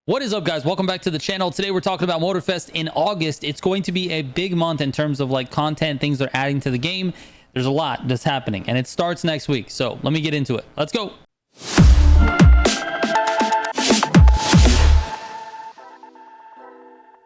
What is up, guys? Welcome back to the channel. Today we're talking about Motorfest in August. It's going to be a big month in terms of like content, things they're adding to the game. There's a lot that's happening and it starts next week. So let me get into it. Let's go.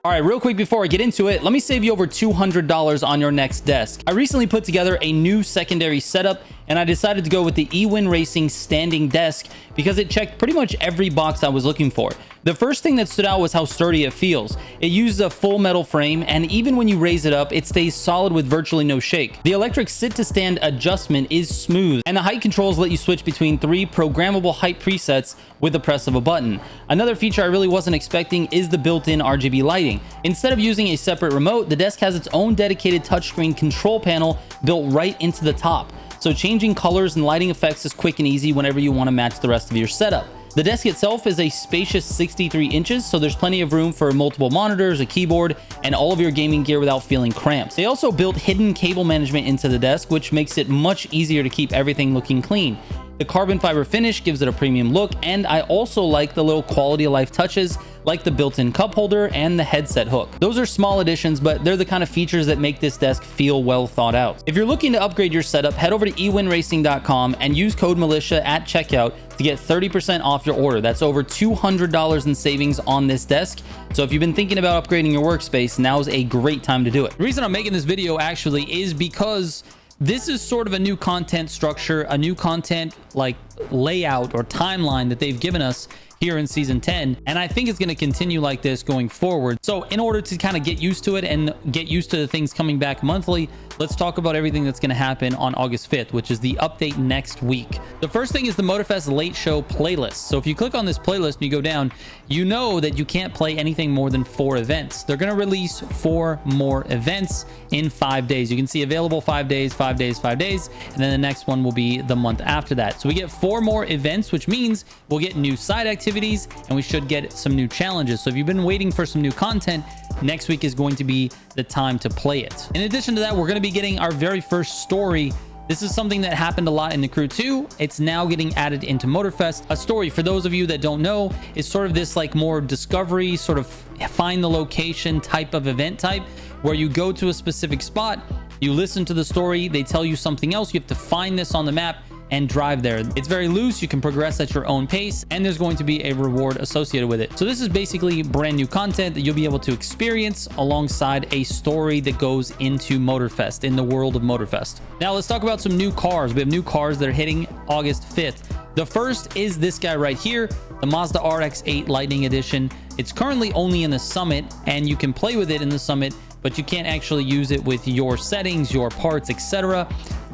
All right, real quick before I get into it, let me save you over $200 on your next desk. I recently put together a new secondary setup and I decided to go with the eWin Racing standing desk because it checked pretty much every box I was looking for. The first thing that stood out was how sturdy it feels. It uses a full metal frame, and even when you raise it up, it stays solid with virtually no shake. The electric sit-to-stand adjustment is smooth, and the height controls let you switch between 3 programmable height presets with the press of a button. Another feature I really wasn't expecting is the built-in RGB lighting. Instead of using a separate remote, the desk has its own dedicated touchscreen control panel built right into the top. So changing colors and lighting effects is quick and easy whenever you want to match the rest of your setup. The desk itself is a spacious 63 inches, so there's plenty of room for multiple monitors, a keyboard, and all of your gaming gear without feeling cramped. They also built hidden cable management into the desk, which makes it much easier to keep everything looking clean. The carbon fiber finish gives it a premium look, and I also like the little quality of life touches like the built-in cup holder and the headset hook. Those are small additions, but they're the kind of features that make this desk feel well thought out. If you're looking to upgrade your setup, head over to ewinracing.com and use code Militia at checkout to get 30% off your order. That's over $200 in savings on this desk. So if you've been thinking about upgrading your workspace, now's a great time to do it. The reason I'm making this video actually is because this is sort of a new content structure, a new content like layout or timeline that they've given us here in season 10, and I think it's going to continue like this going forward. So in order to kind of get used to it and get used to the things coming back monthly, let's talk about everything that's going to happen on August 5th, which is the update next week. The first thing is the Motorfest late show playlist. So if you click on this playlist and you go down, you know that you can't play anything more than 4 events. They're going to release 4 more events in 5 days. You can see available 5 days, 5 days, 5 days, and then the next one will be the month after that. So we get 4 more events, which means we'll get new side activities and we should get some new challenges. So if you've been waiting for some new content, next week is going to be the time to play it. In addition to that, we're going to be getting our very first story. This is something that happened a lot in the Crew 2. It's now getting added into Motorfest. A story, for those of you that don't know, is sort of this like more discovery, sort of find the location type of event type, where you go to a specific spot, you listen to the story, they tell you something else, you have to find this on the map and drive there. It's very loose, you can progress at your own pace, and there's going to be a reward associated with it. So this is basically brand new content that you'll be able to experience alongside a story that goes into Motorfest, in the world of Motorfest. Now let's talk about some new cars. We have new cars that are hitting August 5th. The first is this guy right here, the Mazda RX-8 Lightning Edition. It's currently only in the Summit, and you can play with it in the Summit, but you can't actually use it with your settings, your parts, etc.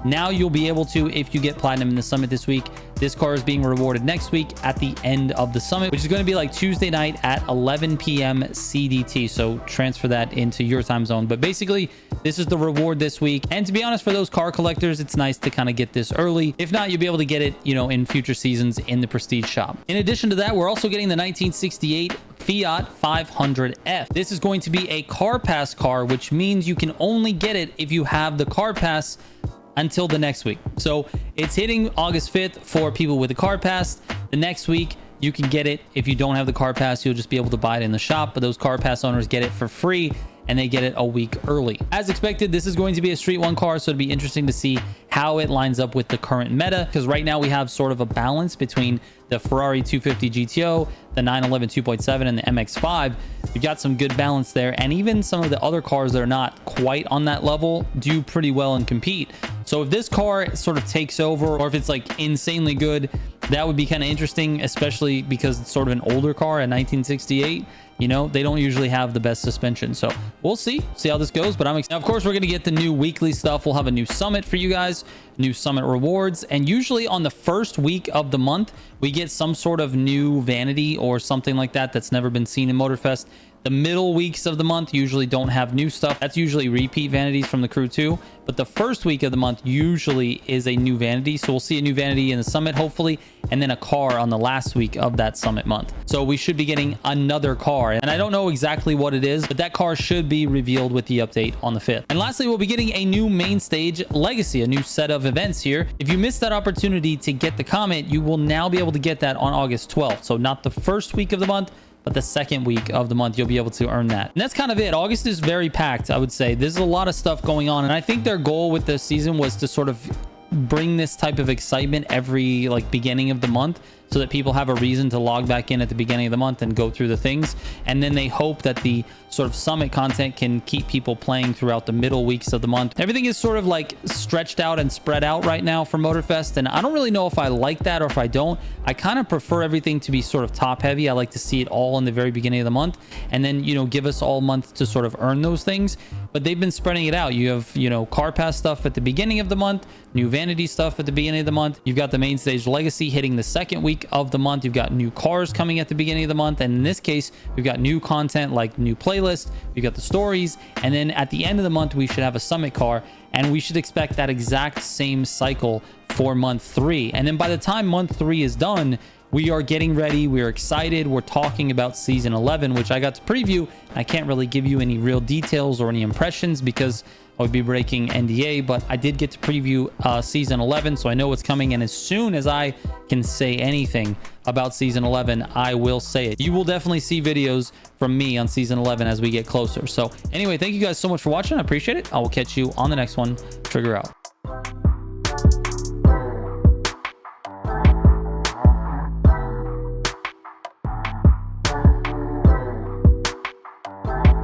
Now you'll be able to if you get platinum in the Summit this week. This car is being rewarded next week at the end of the Summit, which is going to be like Tuesday night at 11 p.m. CDT. So transfer that into your time zone. But basically, this is the reward this week. And to be honest, for those car collectors, it's nice to kind of get this early. If not, you'll be able to get it, you know, in future seasons in the Prestige shop. In addition to that, we're also getting the 1968 Fiat 500F. This is going to be a car pass car, which means you can only get it if you have the car pass until the next week. So it's hitting August 5th for people with a car pass. The next week you can get it. If you don't have the car pass, you'll just be able to buy it in the shop, but those car pass owners get it for free and they get it a week early. As expected, this is going to be a Street 1 car, so it'd be interesting to see how it lines up with the current meta, because right now we have sort of a balance between the Ferrari 250 GTO, the 911 2.7, and the MX-5. We've got some good balance there, and even some of the other cars that are not quite on that level do pretty well and compete. So if this car sort of takes over, or if it's like insanely good, that would be kind of interesting, especially because it's sort of an older car, a 1968. You know, they don't usually have the best suspension. So we'll see how this goes, but I'm excited. Now, of course, we're going to get the new weekly stuff. We'll have a new Summit for you guys, new Summit rewards. And usually on the first week of the month, we get some sort of new vanity or something like that that's never been seen in Motorfest. The middle weeks of the month usually don't have new stuff. That's usually repeat vanities from the Crew 2. But the first week of the month usually is a new vanity. So we'll see a new vanity in the Summit, hopefully, and then a car on the last week of that Summit month. So we should be getting another car. And I don't know exactly what it is, but that car should be revealed with the update on the 5th. And lastly, we'll be getting a new main stage Legacy, a new set of events here. If you missed that opportunity to get the comment, you will now be able to get that on August 12th. So not the first week of the month, but the second week of the month, you'll be able to earn that. And that's kind of it. August is very packed, I would say. There's a lot of stuff going on. And I think their goal with this season was to sort of bring this type of excitement every like beginning of the month, so that people have a reason to log back in at the beginning of the month and go through the things. And then they hope that the sort of summit content can keep people playing throughout the middle weeks of the month. Everything is sort of like stretched out and spread out right now for Motorfest, and I don't really know if I like that or if I don't. I kind of prefer everything to be sort of top heavy. I like to see it all in the very beginning of the month, and then, you know, give us all month to sort of earn those things. But they've been spreading it out. You have, you know, car pass stuff at the beginning of the month, new vanity stuff at the beginning of the month. You've got the main stage legacy hitting the second week of the month. You've got new cars coming at the beginning of the month, and in this case, we've got new content like new playlist. We've got the stories, and then at the end of the month, we should have a summit car, and we should expect that exact same cycle for month 3. And then by the time month 3 is done, we are getting ready. We're excited. We're talking about season 11, which I got to preview. I can't really give you any real details or any impressions because I would be breaking NDA, but I did get to preview season 11, so I know what's coming. And as soon as I can say anything about season 11, I will say it. You will definitely see videos from me on season 11 as we get closer. So anyway, thank you guys so much for watching. I appreciate it. I will catch you on the next one. Trigger out.